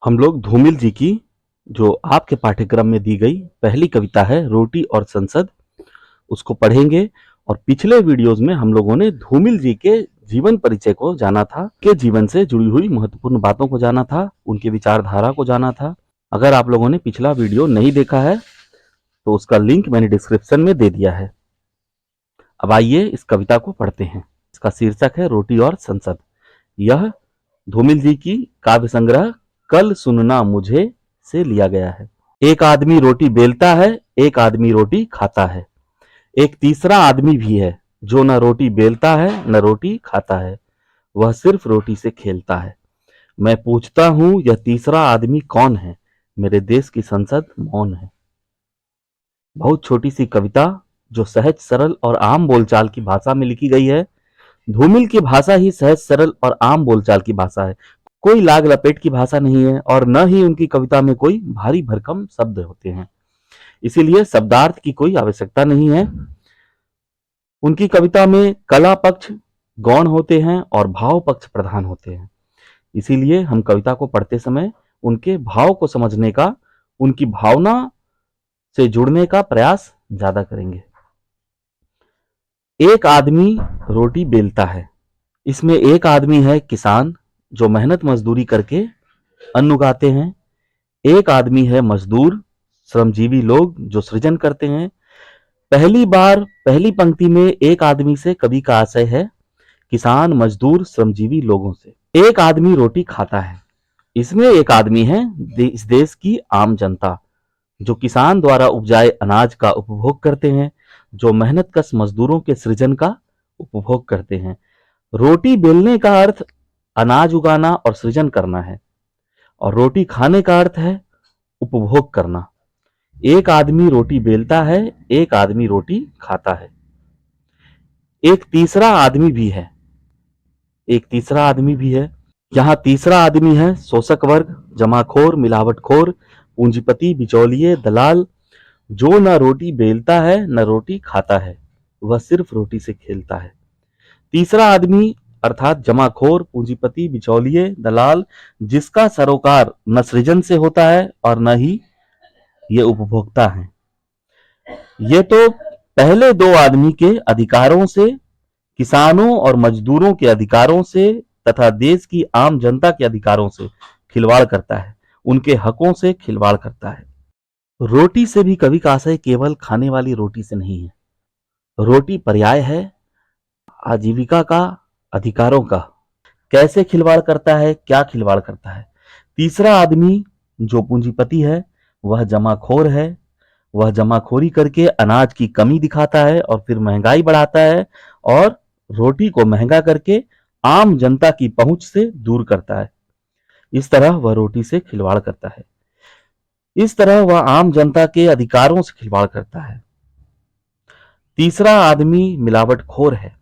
हम लोग धूमिल जी की जो आपके पाठ्यक्रम में दी गई पहली कविता है रोटी और संसद, उसको पढ़ेंगे। और पिछले वीडियोस में हम लोगों ने धूमिल जी के जीवन परिचय को जाना था, के जीवन से जुड़ी हुई महत्वपूर्ण बातों को जाना था, उनके विचारधारा को जाना था। अगर आप लोगों ने पिछला वीडियो नहीं देखा है तो उसका लिंक मैंने डिस्क्रिप्शन में दे दिया है। अब आइए इस कविता को पढ़ते हैं। इसका शीर्षक है रोटी और संसद। यह धूमिल जी की काव्य संग्रह कल सुनना मुझे से लिया गया है। एक आदमी रोटी बेलता है, एक आदमी रोटी खाता है। एक तीसरा आदमी भी है जो न रोटी बेलता है न रोटी खाता है, वह सिर्फ रोटी से खेलता है। मैं पूछता हूं यह तीसरा आदमी कौन है? मेरे देश की संसद मौन है। बहुत छोटी सी कविता जो सहज सरल और आम बोलचाल की भाषा में लिखी गई है। धूमिल की भाषा ही सहज सरल और आम बोलचाल की भाषा है। कोई लाग लपेट की भाषा नहीं है और न ही उनकी कविता में कोई भारी भरकम शब्द होते हैं, इसीलिए शब्दार्थ की कोई आवश्यकता नहीं है। उनकी कविता में कला पक्ष गौण होते हैं और भाव पक्ष प्रधान होते हैं। इसीलिए हम कविता को पढ़ते समय उनके भाव को समझने का, उनकी भावना से जुड़ने का प्रयास ज्यादा करेंगे। एक आदमी रोटी बेलता है। इसमें एक आदमी है किसान जो मेहनत मजदूरी करके अन्न उगाते हैं। एक आदमी है मजदूर, श्रमजीवी लोग जो सृजन करते हैं। पहली बार पहली पंक्ति में एक आदमी से कवि का आशय है किसान, मजदूर, श्रमजीवी लोगों से। एक आदमी रोटी खाता है। इसमें एक आदमी है इस देश की आम जनता जो किसान द्वारा उपजाए अनाज का उपभोग करते हैं, जो मेहनतकश मजदूरों के सृजन का उपभोग करते हैं। रोटी बेलने का अर्थ अनाज उगाना और सृजन करना है, और रोटी खाने का अर्थ है उपभोग करना। एक आदमी रोटी बेलता है, एक आदमी रोटी खाता है। एक तीसरा आदमी भी है, एक तीसरा आदमी भी है। यहाँ तीसरा आदमी है शोषक वर्ग, जमाखोर, मिलावटखोर, पूंजीपति, बिचौलिए, दलाल, जो न रोटी बेलता है न रोटी खाता है, वह सिर्फ रोटी से खेलता है। तीसरा आदमी अर्थात जमाखोर, पूंजीपति, बिचौलिए, दलाल, जिसका सरोकार न सृजन से होता है और न ही ये उपभोक्ता है। ये तो पहले दो आदमी के अधिकारों से, किसानों और मजदूरों के अधिकारों से तथा देश की आम जनता के अधिकारों से खिलवाड़ करता है, उनके हकों से खिलवाड़ करता है। रोटी से भी कवि का आशय केवल खाने वाली रोटी से नहीं है। रोटी पर्याय है आजीविका का, अधिकारों का। कैसे खिलवाड़ करता है, क्या खिलवाड़ करता है? तीसरा आदमी जो पूंजीपति है वह जमाखोर है। वह जमाखोरी करके अनाज की कमी दिखाता है और फिर महंगाई बढ़ाता है और रोटी को महंगा करके आम जनता की पहुंच से दूर करता है। इस तरह वह रोटी से खिलवाड़ करता है। इस तरह वह आम जनता के अधिकारों से खिलवाड़ करता है। तीसरा आदमी मिलावटखोर है।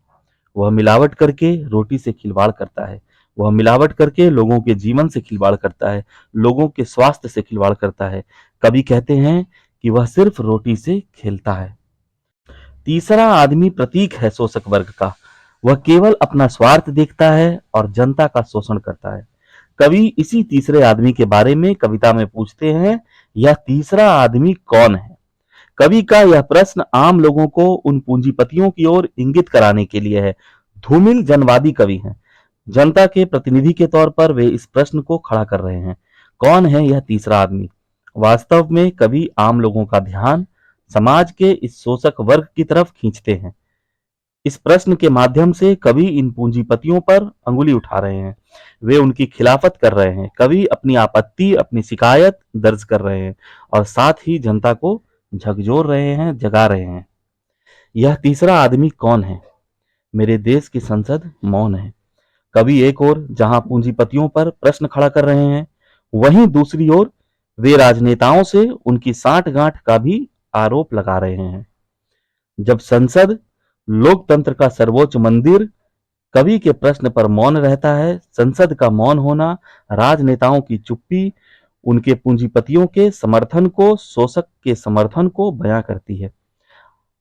वह मिलावट करके रोटी से खिलवाड़ करता है। वह मिलावट करके लोगों के जीवन से खिलवाड़ करता है, लोगों के स्वास्थ्य से खिलवाड़ करता है। कवि कहते हैं कि वह सिर्फ रोटी से खेलता है। तीसरा आदमी प्रतीक है शोषक वर्ग का। वह केवल अपना स्वार्थ देखता है और जनता का शोषण करता है। कवि इसी तीसरे आदमी के बारे में कविता में पूछते हैं, यह तीसरा आदमी कौन है? कवि का यह प्रश्न आम लोगों को उन पूंजीपतियों की ओर इंगित कराने के लिए है। धूमिल जनवादी कवि हैं। जनता के प्रतिनिधि के तौर पर वे इस प्रश्न को खड़ा कर रहे हैं, कौन है यह तीसरा आदमी? वास्तव में कवि आम लोगों का ध्यान समाज के इस शोषक वर्ग की तरफ खींचते हैं। इस प्रश्न के माध्यम से कवि इन पूंजीपतियों पर अंगुली उठा रहे हैं, वे उनकी खिलाफत कर रहे हैं। कवि अपनी आपत्ति, अपनी शिकायत दर्ज कर रहे हैं और साथ ही जनता को झकझोर रहे हैं, जगा रहे हैं। यह तीसरा आदमी कौन है? मेरे देश की संसद मौन है। कवि एक ओर जहां पूंजीपतियों पर प्रश्न खड़ा कर रहे हैं, वहीं दूसरी ओर वे राजनेताओं से उनकी साठगांठ का भी आरोप लगा रहे हैं। जब संसद, लोकतंत्र का सर्वोच्च मंदिर, कवि के प्रश्न पर मौन रहता है, संसद का मौन होना राजनेताओं की चुप्पी उनके पूंजीपतियों के समर्थन को, शोषक के समर्थन को बयां करती है।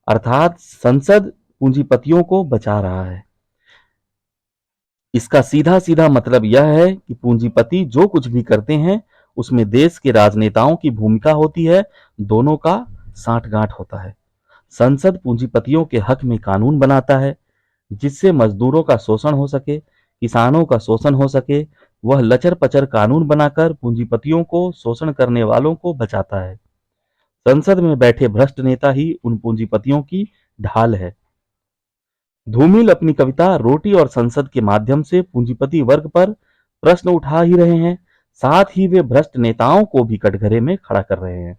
अर्थात संसद पूंजीपतियों को बचा रहा है। इसका सीधा सीधा मतलब यह है कि पूंजीपति जो कुछ भी करते हैं उसमें देश के राजनेताओं की भूमिका होती है, दोनों का सांठगांठ होता है। संसद पूंजीपतियों के हक में कानून बनाता है, जिससे मजदूरों का शोषण हो सके, किसानों का शोषण हो सके। वह लचर-पचर कानून बनाकर पूंजीपतियों को शोषण करने वालों को बचाता है। संसद में बैठे भ्रष्ट नेता ही उन पूंजीपतियों की ढाल है। धूमिल अपनी कविता रोटी और संसद के माध्यम से पूंजीपति वर्ग पर प्रश्न उठा ही रहे हैं, साथ ही वे भ्रष्ट नेताओं को भी कटघरे में खड़ा कर रहे हैं।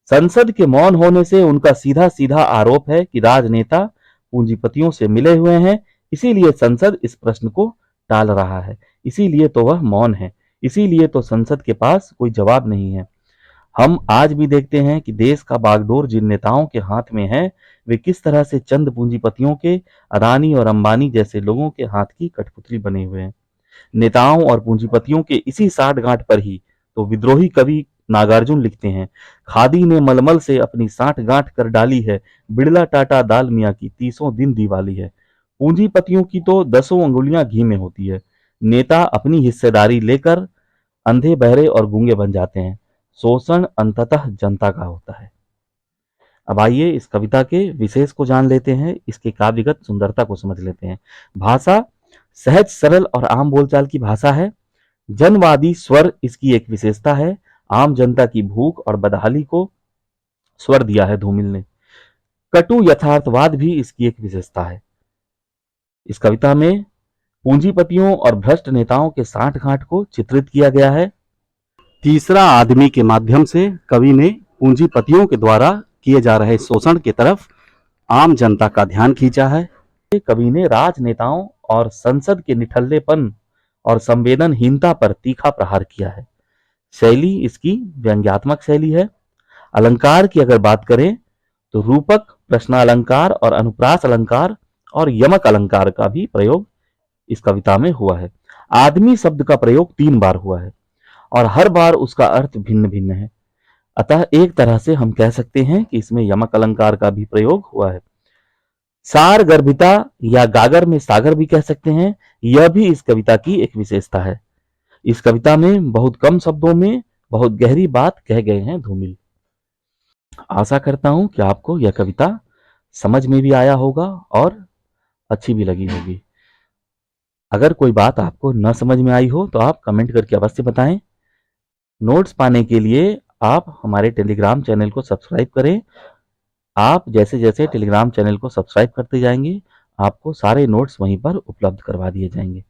संसद के मौन होने से उनका सीधा सीधा आरोप है कि राजनेता पूंजीपतियों से मिले हुए हैं, इसीलिए संसद इस प्रश्न को टाल रहा है, इसीलिए तो वह मौन है, इसीलिए तो संसद के पास कोई जवाब नहीं है। हम आज भी देखते हैं कि देश का बागडोर जिन नेताओं के हाथ में है, वे किस तरह से चंद पूंजीपतियों के, अदानी और अंबानी जैसे लोगों के हाथ की कठपुतली बने हुए हैं। नेताओं और पूंजीपतियों के इसी साठगांठ पर ही तो विद्रोही कवि नागार्जुन लिखते हैं, खादी ने मलमल से अपनी साठगांठ कर डाली है, बिड़ला टाटा दाल मियाँ की 30 दिन दिवाली है। पूंजीपतियों की तो 10 अंगुलियां घी में होती है। नेता अपनी हिस्सेदारी लेकर अंधे बहरे और गूंगे बन जाते हैं। शोषण अंततः जनता का होता है। अब आइए इस कविता के विशेष को जान लेते हैं, इसके काव्यगत सुंदरता को समझ लेते हैं। भाषा सहज सरल और आम बोलचाल की भाषा है। जनवादी स्वर इसकी एक विशेषता है। आम जनता की भूख और बदहाली को स्वर दिया है धूमिल ने। कटु यथार्थवाद भी इसकी एक विशेषता है। इस कविता में पूंजीपतियों और भ्रष्ट नेताओं के सांठगांठ को चित्रित किया गया है। तीसरा आदमी के माध्यम से कवि ने पूंजीपतियों के द्वारा किए जा रहे शोषण की तरफ आम जनता का ध्यान खींचा है। कवि ने राजनेताओं और संसद के निठल्लेपन और संवेदनहीनता पर तीखा प्रहार किया है। शैली इसकी व्यंग्यात्मक शैली है। अलंकार की अगर बात करें तो रूपक, प्रश्नालंकार और अनुप्रास अलंकार और यमक अलंकार का भी प्रयोग इस कविता में हुआ है। आदमी शब्द का प्रयोग 3 बार हुआ है और हर बार उसका अर्थ भिन्न भिन्न है। अतः एक तरह से हम कह सकते हैं कि इसमें यमक अलंकार का भी प्रयोग हुआ है। सार गर्भिता या गागर में सागर भी कह सकते हैं, यह भी इस कविता की एक विशेषता है। इस कविता में बहुत कम शब्दों में बहुत गहरी बात कह गए हैं धूमिल। आशा करता हूं कि आपको यह कविता समझ में भी आया होगा और अच्छी भी लगी होगी। अगर कोई बात आपको न समझ में आई हो तो आप कमेंट करके अवश्य बताएं। नोट्स पाने के लिए आप हमारे टेलीग्राम चैनल को सब्सक्राइब करें। आप जैसे जैसे टेलीग्राम चैनल को सब्सक्राइब करते जाएंगे, आपको सारे नोट्स वहीं पर उपलब्ध करवा दिए जाएंगे।